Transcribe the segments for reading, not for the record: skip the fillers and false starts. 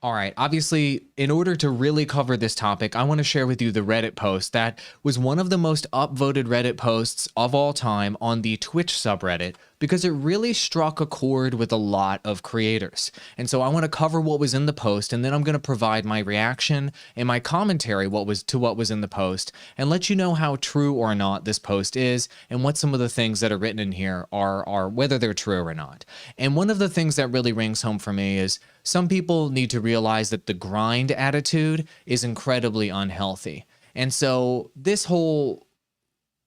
All right. Obviously, in order to really cover this topic, I want to share with you the Reddit post that was one of the most upvoted Reddit posts of all time on the Twitch subreddit because it really struck a chord with a lot of creators. And so I want to cover what was in the post, and then I'm going to provide my reaction and my commentary what was in the post and let you know how true or not this post is and what some of the things that are written in here are whether they're true or not. And one of the things that really rings home for me is some people need to realize that the grind attitude is incredibly unhealthy. And so this whole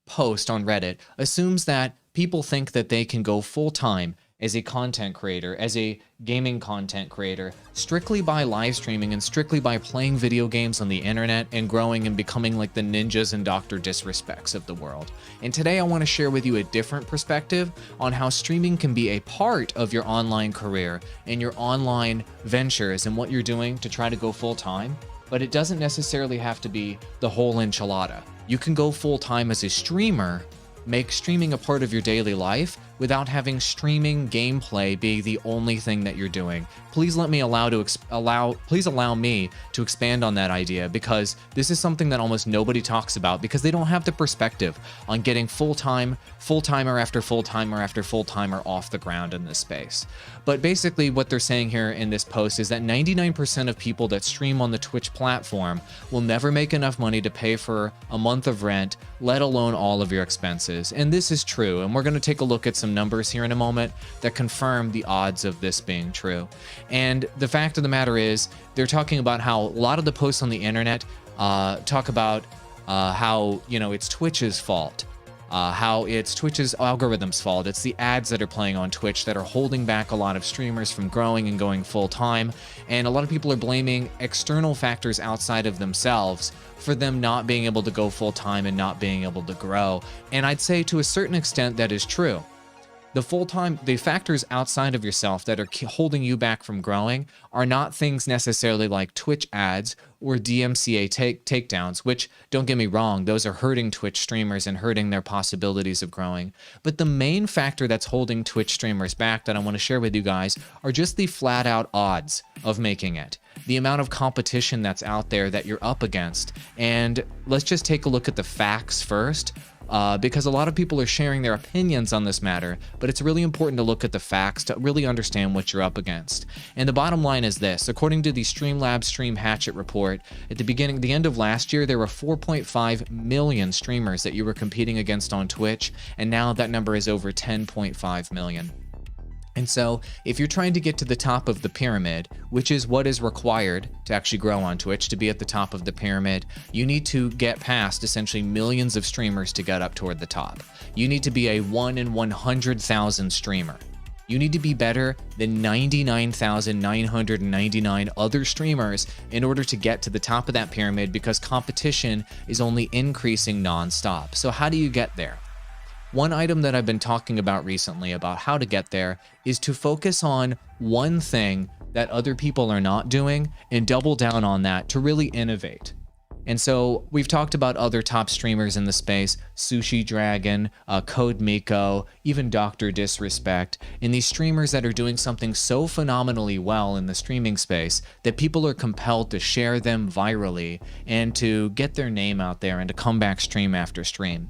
post on Reddit assumes that people think that they can go full time as a content creator, as a gaming content creator, strictly by live streaming and strictly by playing video games on the internet and growing and becoming like the ninjas and Dr. Disrespects of the world. And today I want to share with you a different perspective on how streaming can be a part of your online career and your online ventures and what you're doing to try to go full time. But it doesn't necessarily have to be the whole enchilada. You can go full time as a streamer, make streaming a part of your daily life without having streaming gameplay be the only thing that you're doing. Please let me please allow me to expand on that idea, because this is something that almost nobody talks about because they don't have the perspective on getting full-timer after full-timer after full-timer off the ground in this space. But basically what they're saying here in this post is that 99% of people that stream on the Twitch platform will never make enough money to pay for a month of rent, let alone all of your expenses. And this is true, and we're going to take a look at some numbers here in a moment that confirm the odds of this being true. And the fact of the matter is, they're talking about how a lot of the posts on the internet talk about how, you know, it's Twitch's fault, how it's Twitch's algorithm's fault. It's the ads that are playing on Twitch that are holding back a lot of streamers from growing and going full time. And a lot of people are blaming external factors outside of themselves for them not being able to go full time and not being able to grow. And I'd say to a certain extent that is true. The factors outside of yourself that are holding you back from growing are not things necessarily like Twitch ads or DMCA takedowns, which, don't get me wrong, those are hurting Twitch streamers and hurting their possibilities of growing. But the main factor that's holding Twitch streamers back that I want to share with you guys are just the flat out odds of making it. The amount of competition that's out there that you're up against. And let's just take a look at the facts first. Because a lot of people are sharing their opinions on this matter, but it's really important to look at the facts to really understand what you're up against. And the bottom line is this: according to the Streamlabs Stream Hatchet report, at the end of last year, there were 4.5 million streamers that you were competing against on Twitch, and now that number is over 10.5 million. And so if you're trying to get to the top of the pyramid, which is what is required to actually grow on Twitch, to be at the top of the pyramid, you need to get past essentially millions of streamers to get up toward the top. You need to be a 1 in 100,000 streamer. You need to be better than 99,999 other streamers in order to get to the top of that pyramid, because competition is only increasing nonstop. So how do you get there? One item that I've been talking about recently about how to get there is to focus on one thing that other people are not doing and double down on that to really innovate. And so we've talked about other top streamers in the space: Sushi Dragon, Code Miko, even Dr. Disrespect, and these streamers that are doing something so phenomenally well in the streaming space that people are compelled to share them virally and to get their name out there and to come back stream after stream.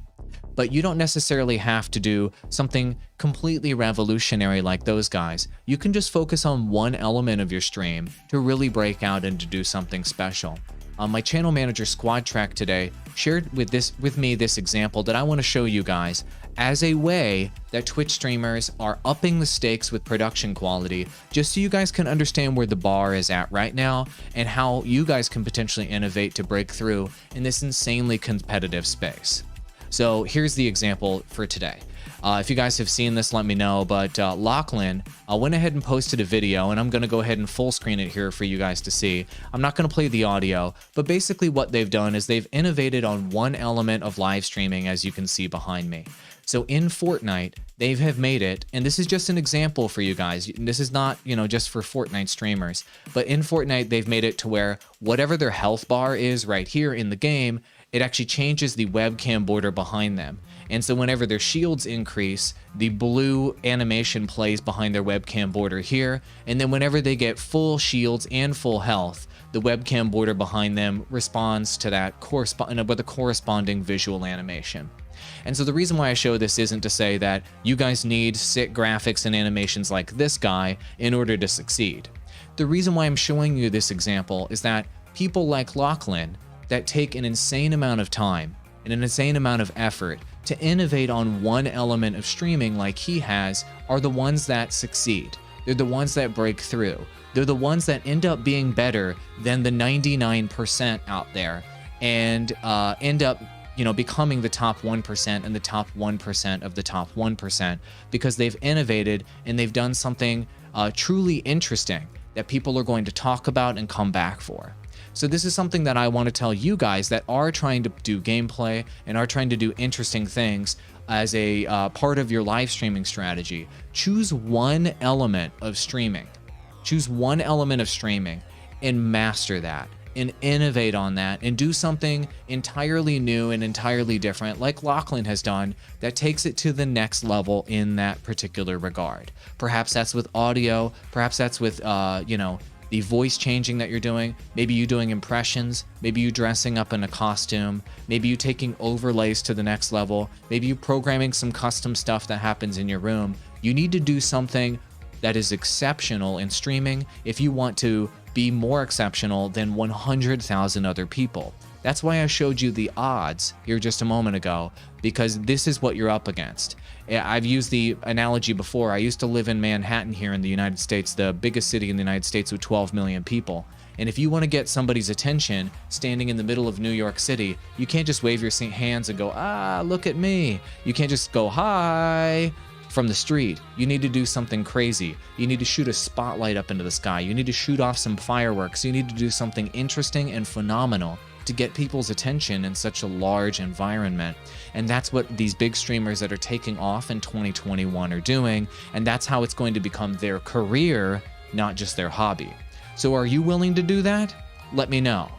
But you don't necessarily have to do something completely revolutionary like those guys. You can just focus on one element of your stream to really break out and to do something special. My channel manager Squad Track today shared with me this example that I want to show you guys as a way that Twitch streamers are upping the stakes with production quality, just so you guys can understand where the bar is at right now and how you guys can potentially innovate to break through in this insanely competitive space. So here's the example for today. If you guys have seen this, let me know, but Lachlan went ahead and posted a video, and I'm going to go ahead and full screen it here for you guys to see. I'm not going to play the audio, but basically what they've done is they've innovated on one element of live streaming, as you can see behind me. So in Fortnite, they have made it, and this is just an example for you guys. This is not, you know, just for Fortnite streamers, but in Fortnite, they've made it to where whatever their health bar is right here in the game, it actually changes the webcam border behind them. And so whenever their shields increase, the blue animation plays behind their webcam border here. And then whenever they get full shields and full health, the webcam border behind them responds to that with a corresponding visual animation. And so the reason why I show this isn't to say that you guys need sick graphics and animations like this guy in order to succeed. The reason why I'm showing you this example is that people like Lachlan that take an insane amount of time and an insane amount of effort to innovate on one element of streaming like he has are the ones that succeed. They're the ones that break through. They're the ones that end up being better than the 99% out there and end up becoming the top 1% and the top 1% of the top 1% because they've innovated and they've done something truly interesting that people are going to talk about and come back for. So this is something that I want to tell you guys that are trying to do gameplay and are trying to do interesting things as a part of your live streaming strategy. Choose one element of streaming. Choose one element of streaming and master that and innovate on that and do something entirely new and entirely different like Lachlan has done that takes it to the next level in that particular regard. Perhaps that's with audio, perhaps that's with the voice changing that you're doing, maybe you doing impressions, maybe you dressing up in a costume, maybe you taking overlays to the next level, maybe you programming some custom stuff that happens in your room. You need to do something that is exceptional in streaming if you want to be more exceptional than 100,000 other people. That's why I showed you the odds here just a moment ago, because this is what you're up against. I've used the analogy before. I used to live in Manhattan here in the United States, the biggest city in the United States with 12 million people. And if you want to get somebody's attention standing in the middle of New York City, you can't just wave your hands and go, look at me. You can't just go, hi, from the street. You need to do something crazy. You need to shoot a spotlight up into the sky. You need to shoot off some fireworks. You need to do something interesting and phenomenal to get people's attention in such a large environment. And that's what these big streamers that are taking off in 2021 are doing. And that's how it's going to become their career, not just their hobby. So are you willing to do that? Let me know.